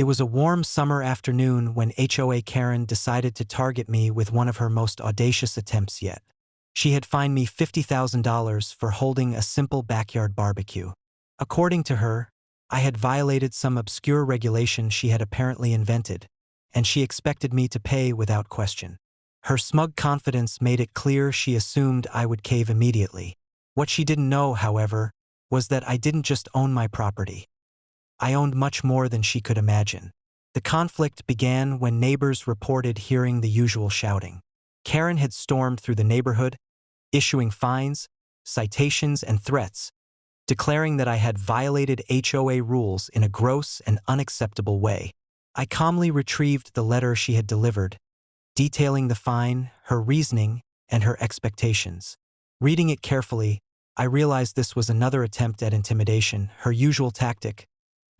It was a warm summer afternoon when HOA Karen decided to target me with one of her most audacious attempts yet. She had fined me $50,000 for holding a simple backyard barbecue. According to her, I had violated some obscure regulation she had apparently invented, and she expected me to pay without question. Her smug confidence made it clear she assumed I would cave immediately. What she didn't know, however, was that I didn't just own my property. I owned much more than she could imagine. The conflict began when neighbors reported hearing the usual shouting. Karen had stormed through the neighborhood, issuing fines, citations, and threats, declaring that I had violated HOA rules in a gross and unacceptable way. I calmly retrieved the letter she had delivered, detailing the fine, her reasoning, and her expectations. Reading it carefully, I realized this was another attempt at intimidation, her usual tactic,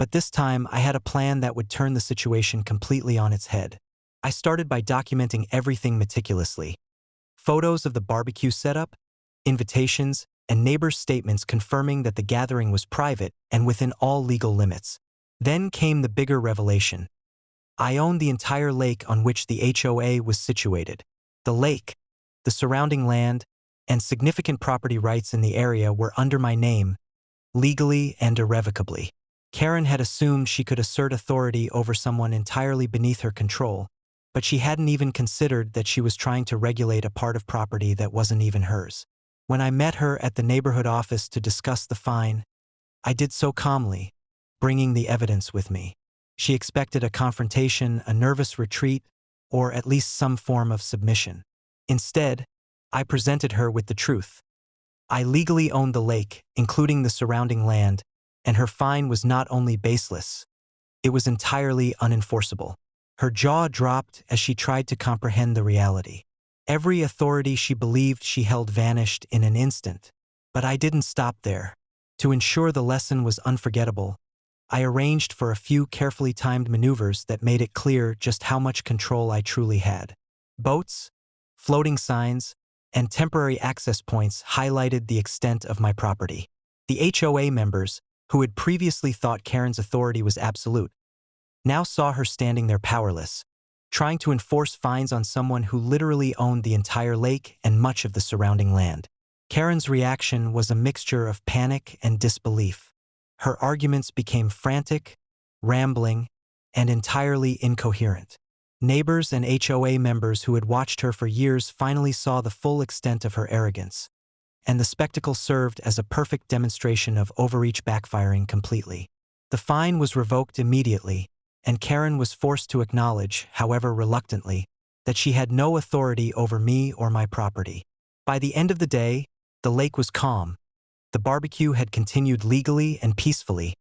but this time I had a plan that would turn the situation completely on its head. I started by documenting everything meticulously. Photos of the barbecue setup, invitations, and neighbors' statements confirming that the gathering was private and within all legal limits. Then came the bigger revelation. I owned the entire lake on which the HOA was situated. The lake, the surrounding land, and significant property rights in the area were under my name, legally and irrevocably. Karen had assumed she could assert authority over someone entirely beneath her control, but she hadn't even considered that she was trying to regulate a part of property that wasn't even hers. When I met her at the neighborhood office to discuss the fine, I did so calmly, bringing the evidence with me. She expected a confrontation, a nervous retreat, or at least some form of submission. Instead, I presented her with the truth. I legally owned the lake, including the surrounding land, and her fine was not only baseless, it was entirely unenforceable. Her jaw dropped as she tried to comprehend the reality. Every authority she believed she held vanished in an instant. But I didn't stop there. To ensure the lesson was unforgettable, I arranged for a few carefully timed maneuvers that made it clear just how much control I truly had. Boats, floating signs, and temporary access points highlighted the extent of my property. The HOA members, who had previously thought Karen's authority was absolute, now saw her standing there powerless, trying to enforce fines on someone who literally owned the entire lake and much of the surrounding land. Karen's reaction was a mixture of panic and disbelief. Her arguments became frantic, rambling, and entirely incoherent. Neighbors and HOA members who had watched her for years finally saw the full extent of her arrogance, and the spectacle served as a perfect demonstration of overreach backfiring completely. The fine was revoked immediately, and Karen was forced to acknowledge, however reluctantly, that she had no authority over me or my property. By the end of the day, the lake was calm. The barbecue had continued legally and peacefully,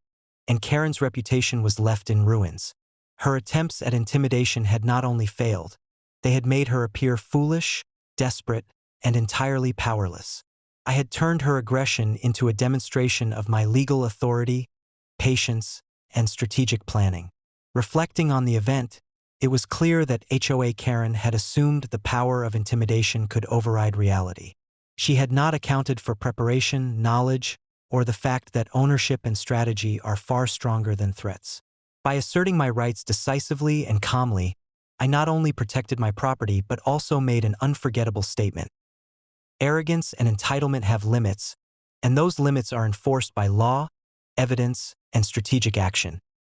and Karen's reputation was left in ruins. Her attempts at intimidation had not only failed, they had made her appear foolish, desperate, and entirely powerless. I had turned her aggression into a demonstration of my legal authority, patience, and strategic planning. Reflecting on the event, it was clear that HOA Karen had assumed the power of intimidation could override reality. She had not accounted for preparation, knowledge, or the fact that ownership and strategy are far stronger than threats. By asserting my rights decisively and calmly, I not only protected my property but also made an unforgettable statement. Arrogance and entitlement have limits, and those limits are enforced by law, evidence, and strategic action.